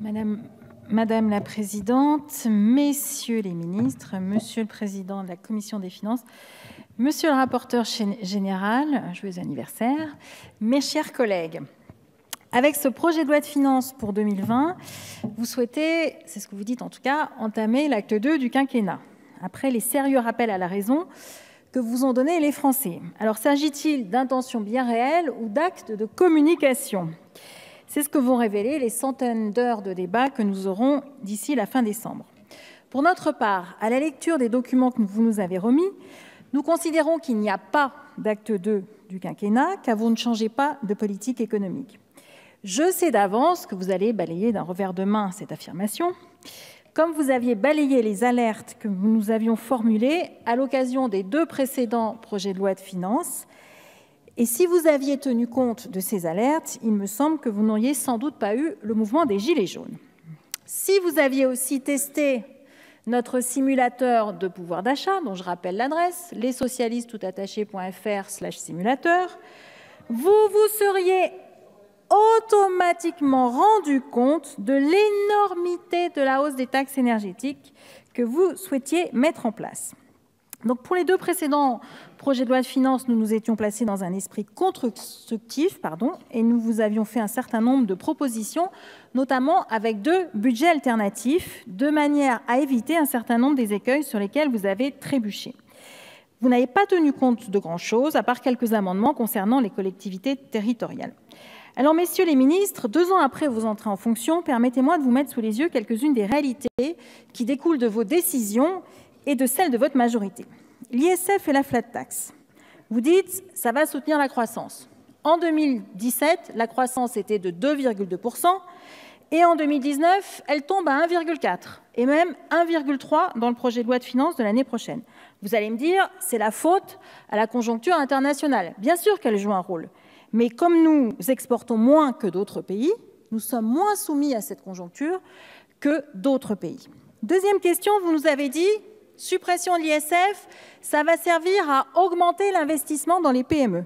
Madame la Présidente, Messieurs les ministres, Monsieur le Président de la Commission des finances, Monsieur le rapporteur général, joyeux anniversaire, mes chers collègues. Avec ce projet de loi de finances pour 2020, vous souhaitez, c'est ce que vous dites en tout cas, entamer l'acte 2 du quinquennat, après les sérieux rappels à la raison que vous ont donnés les Français. Alors s'agit-il d'intentions bien réelles ou d'actes de communication ? C'est ce que vont révéler les centaines d'heures de débat que nous aurons d'ici la fin décembre. Pour notre part, à la lecture des documents que vous nous avez remis, nous considérons qu'il n'y a pas d'acte 2 du quinquennat, car vous ne changez pas de politique économique. Je sais d'avance que vous allez balayer d'un revers de main cette affirmation, comme vous aviez balayé les alertes que nous avions formulées à l'occasion des 2 précédents projets de loi de finances. Et si vous aviez tenu compte de ces alertes, il me semble que vous n'auriez sans doute pas eu le mouvement des Gilets jaunes. Si vous aviez aussi testé notre simulateur de pouvoir d'achat, dont je rappelle l'adresse, lessocialistes.toutattaché.fr/simulateur, vous vous seriez automatiquement rendu compte de l'énormité de la hausse des taxes énergétiques que vous souhaitiez mettre en place. Donc pour les 2 précédents projets de loi de finances, nous nous étions placés dans un esprit constructif, et nous vous avions fait un certain nombre de propositions, notamment avec 2 budgets alternatifs, de manière à éviter un certain nombre des écueils sur lesquels vous avez trébuché. Vous n'avez pas tenu compte de grand-chose, à part quelques amendements concernant les collectivités territoriales. Alors, messieurs les ministres, 2 ans après vos entrées en fonction, permettez-moi de vous mettre sous les yeux quelques-unes des réalités qui découlent de vos décisions et de celles de votre majorité. L'ISF et la flat tax. Vous dites, ça va soutenir la croissance. En 2017, la croissance était de 2,2%, et en 2019, elle tombe à 1,4%, et même 1,3% dans le projet de loi de finances de l'année prochaine. Vous allez me dire, c'est la faute à la conjoncture internationale. Bien sûr qu'elle joue un rôle, mais comme nous exportons moins que d'autres pays, nous sommes moins soumis à cette conjoncture que d'autres pays. Deuxième question, vous nous avez dit, suppression de l'ISF, ça va servir à augmenter l'investissement dans les PME.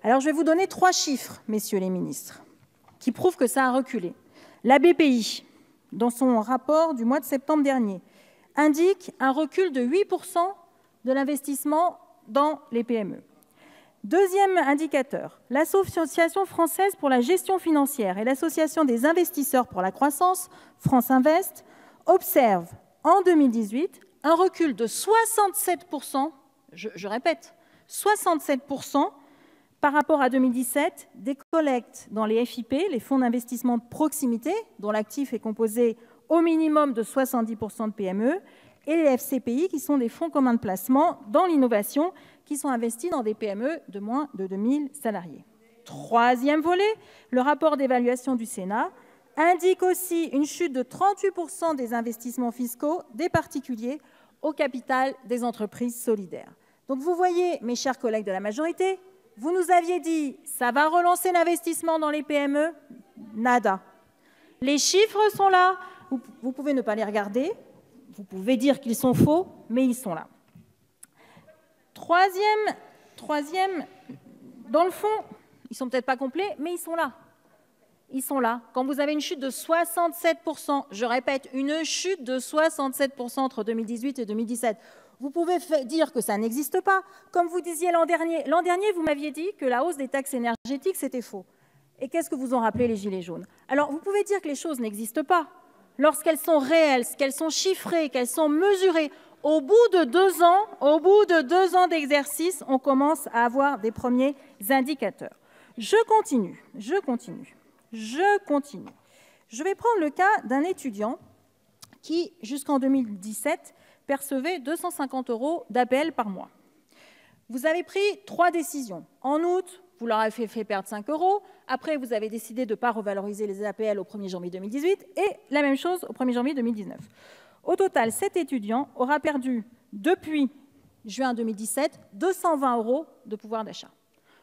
Alors, je vais vous donner 3 chiffres, messieurs les ministres, qui prouvent que ça a reculé. La BPI, dans son rapport du mois de septembre dernier, indique un recul de 8% de l'investissement dans les PME. Deuxième indicateur, l'Association française pour la gestion financière et l'Association des investisseurs pour la croissance, France Invest, observent en 2018 un recul de 67%, je répète, 67% par rapport à 2017, des collectes dans les FIP, les fonds d'investissement de proximité, dont l'actif est composé au minimum de 70% de PME, et les FCPI, qui sont des fonds communs de placement dans l'innovation, qui sont investis dans des PME de moins de 2000 salariés. Troisième volet, le rapport d'évaluation du Sénat indique aussi une chute de 38% des investissements fiscaux des particuliers au capital des entreprises solidaires. Donc vous voyez, mes chers collègues de la majorité, vous nous aviez dit « ça va relancer l'investissement dans les PME », nada. Les chiffres sont là, vous pouvez ne pas les regarder, vous pouvez dire qu'ils sont faux, mais ils sont là. Troisième, dans le fond, ils ne sont peut-être pas complets, mais ils sont là. Ils sont là. Quand vous avez une chute de 67%, je répète, une chute de 67% entre 2018 et 2017, vous pouvez dire que ça n'existe pas. Comme vous disiez l'an dernier, vous m'aviez dit que la hausse des taxes énergétiques, c'était faux. Et qu'est-ce que vous ont rappelé les Gilets jaunes? Alors, vous pouvez dire que les choses n'existent pas. Lorsqu'elles sont réelles, qu'elles sont chiffrées, qu'elles sont mesurées, au bout de 2 ans d'exercice, on commence à avoir des premiers indicateurs. Je continue. Je vais prendre le cas d'un étudiant qui, jusqu'en 2017, percevait 250 € d'APL par mois. Vous avez pris 3 décisions. En août, vous leur avez fait perdre 5 €. Après, vous avez décidé de ne pas revaloriser les APL au 1er janvier 2018 et la même chose au 1er janvier 2019. Au total, cet étudiant aura perdu, depuis juin 2017, 220 € de pouvoir d'achat.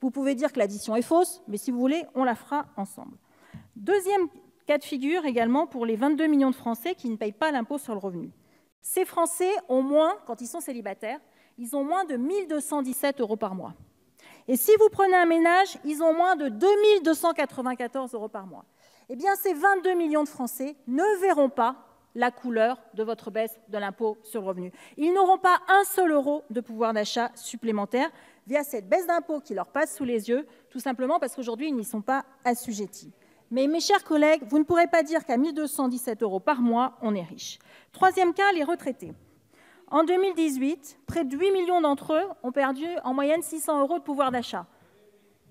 Vous pouvez dire que l'addition est fausse, mais si vous voulez, on la fera ensemble. Deuxième cas de figure également pour les 22 millions de Français qui ne payent pas l'impôt sur le revenu. Ces Français ont moins, quand ils sont célibataires, ils ont moins de 1 217 € par mois. Et si vous prenez un ménage, ils ont moins de 2 294 € par mois. eh bien ces 22 millions de Français ne verront pas la couleur de votre baisse de l'impôt sur le revenu. Ils n'auront pas un seul euro de pouvoir d'achat supplémentaire via cette baisse d'impôt qui leur passe sous les yeux, tout simplement parce qu'aujourd'hui, ils n'y sont pas assujettis. Mais mes chers collègues, vous ne pourrez pas dire qu'à 1 217 € par mois, on est riche. Troisième cas, les retraités. En 2018, près de 8 millions d'entre eux ont perdu en moyenne 600 € de pouvoir d'achat.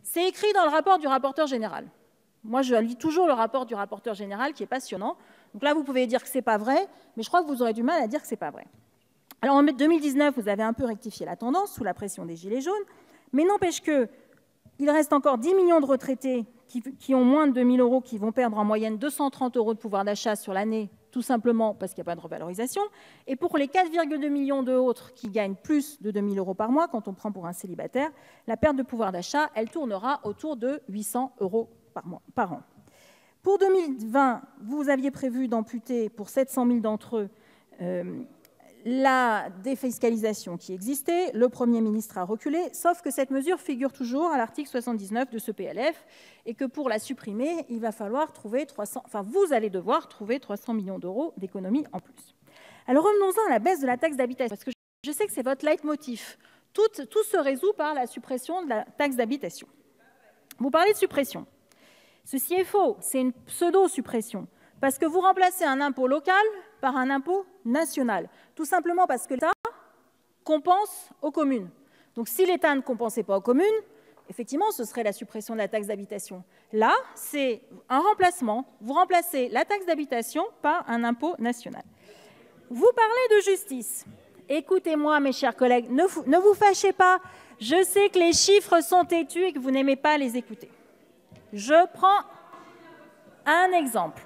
C'est écrit dans le rapport du rapporteur général. Moi, je lis toujours le rapport du rapporteur général qui est passionnant. Donc là, vous pouvez dire que ce n'est pas vrai, mais je crois que vous aurez du mal à dire que ce n'est pas vrai. Alors en 2019, vous avez un peu rectifié la tendance sous la pression des Gilets jaunes, mais n'empêche qu'il reste encore 10 millions de retraités qui ont moins de 2 000 € qui vont perdre en moyenne 230 € de pouvoir d'achat sur l'année, tout simplement parce qu'il n'y a pas de revalorisation. Et pour les 4,2 millions d'autres qui gagnent plus de 2 000 € par mois, quand on prend pour un célibataire, la perte de pouvoir d'achat, elle tournera autour de 800 € par an. Pour 2020, vous aviez prévu d'amputer pour 700 000 d'entre eux la défiscalisation qui existait. Le Premier ministre a reculé, sauf que cette mesure figure toujours à l'article 79 de ce PLF et que pour la supprimer, il va falloir trouver vous allez devoir trouver 300 millions d'euros d'économies en plus. Alors revenons-en à la baisse de la taxe d'habitation, parce que je sais que c'est votre leitmotiv. Tout se résout par la suppression de la taxe d'habitation. Vous parlez de suppression. Ceci est faux, c'est une pseudo-suppression, parce que vous remplacez un impôt local par un impôt national, tout simplement parce que l'État compense aux communes. Donc si l'État ne compensait pas aux communes, effectivement, ce serait la suppression de la taxe d'habitation. Là, c'est un remplacement. Vous remplacez la taxe d'habitation par un impôt national. Vous parlez de justice. Écoutez-moi, mes chers collègues, ne vous fâchez pas. Je sais que les chiffres sont têtus et que vous n'aimez pas les écouter. Je prends un exemple.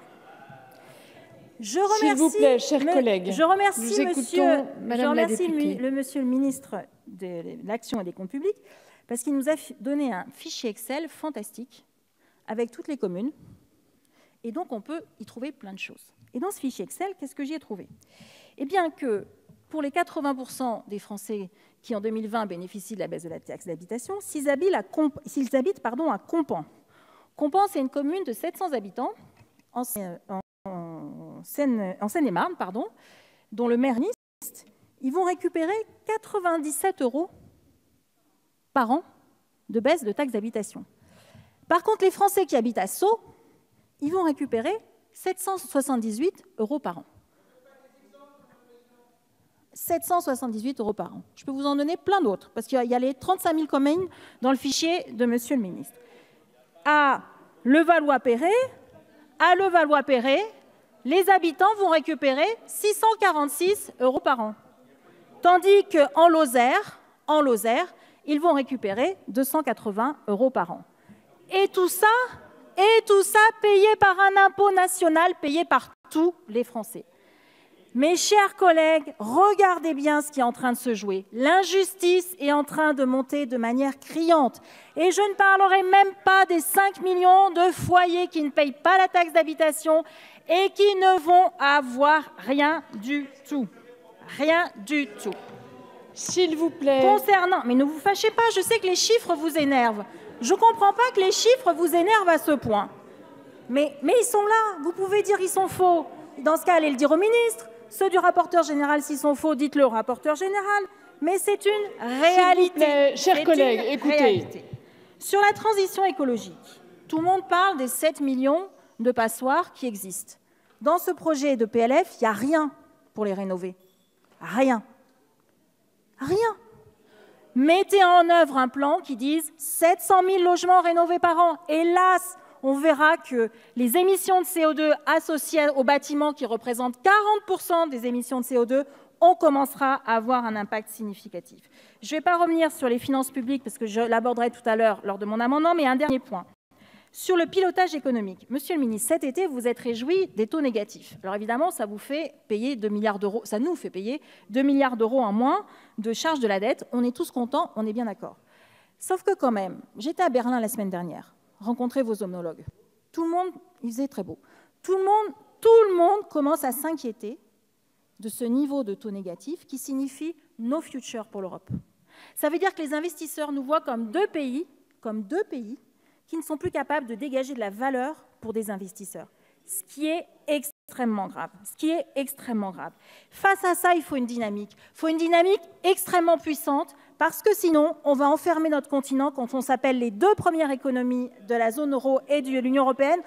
S'il vous plaît, chers collègues, je remercie monsieur le ministre de l'Action et des Comptes publics parce qu'il nous a donné un fichier Excel fantastique avec toutes les communes. Et donc, on peut y trouver plein de choses. Et dans ce fichier Excel, qu'est-ce que j'y ai trouvé? Eh bien que pour les 80% des Français qui, en 2020, bénéficient de la baisse de la taxe d'habitation, s'ils habitent à Compan. Compan, c'est une commune de 700 habitants en Seine-et-Marne, dont le maire est, ils vont récupérer 97 € par an de baisse de taxe d'habitation. Par contre, les Français qui habitent à Sceaux, ils vont récupérer 778 € par an. 778 € par an. Je peux vous en donner plein d'autres, parce qu'il y a les 35 000 communes dans le fichier de monsieur le ministre. À Levallois-Perret, les habitants vont récupérer 646 € par an. Tandis qu'en Lozère, ils vont récupérer 280 € par an. Et tout ça payé par un impôt national, payé par tous les Français. Mes chers collègues, regardez bien ce qui est en train de se jouer. L'injustice est en train de monter de manière criante. Et je ne parlerai même pas des 5 millions de foyers qui ne payent pas la taxe d'habitation et qui ne vont avoir rien du tout. Rien du tout. S'il vous plaît. Mais ne vous fâchez pas, je sais que les chiffres vous énervent. Je ne comprends pas que les chiffres vous énervent à ce point. Mais ils sont là, vous pouvez dire qu'ils sont faux. Dans ce cas, allez le dire au ministre. Ceux du rapporteur général, s'ils sont faux, dites-le au rapporteur général. Mais c'est une réalité. S'il vous plaît, chers collègues, écoutez. Réalité. Sur la transition écologique, tout le monde parle des 7 millions de passoires qui existent. Dans ce projet de PLF, il n'y a rien pour les rénover. Rien. Rien. Mettez en œuvre un plan qui dise 700 000 logements rénovés par an. Hélas, on verra que les émissions de CO2 associées aux bâtiments qui représentent 40% des émissions de CO2, on commencera à avoir un impact significatif. Je ne vais pas revenir sur les finances publiques parce que je l'aborderai tout à l'heure lors de mon amendement, mais un dernier point. Sur le pilotage économique, monsieur le ministre, cet été, vous êtes réjoui des taux négatifs. Alors évidemment, ça vous fait payer 2 milliards d'euros, ça nous fait payer 2 milliards d'euros en moins de charges de la dette. On est tous contents, on est bien d'accord. Sauf que quand même, j'étais à Berlin la semaine dernière. Rencontrer vos homologues. Tout le monde, il faisait très beau. Tout le monde commence à s'inquiéter de ce niveau de taux négatif qui signifie no future pour l'Europe. Ça veut dire que les investisseurs nous voient comme deux pays qui ne sont plus capables de dégager de la valeur pour des investisseurs. Ce qui est extrêmement grave. Face à ça, il faut une dynamique. Il faut une dynamique extrêmement puissante parce que sinon, on va enfermer notre continent quand on s'appelle les 2 premières économies de la zone euro et de l'Union européenne.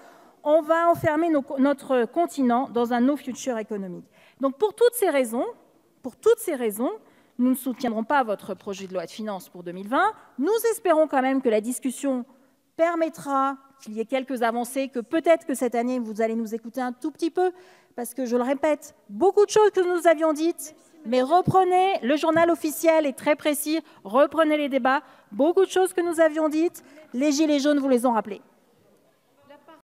On va enfermer notre continent dans un no future économique. Donc pour toutes ces raisons, nous ne soutiendrons pas votre projet de loi de finances pour 2020. Nous espérons quand même que la discussion permettra qu'il y ait quelques avancées, que peut-être que cette année, vous allez nous écouter un tout petit peu, parce que, je le répète, beaucoup de choses que nous avions dites, mais reprenez, le journal officiel est très précis, reprenez les débats, beaucoup de choses que nous avions dites, les Gilets jaunes vous les ont rappelées.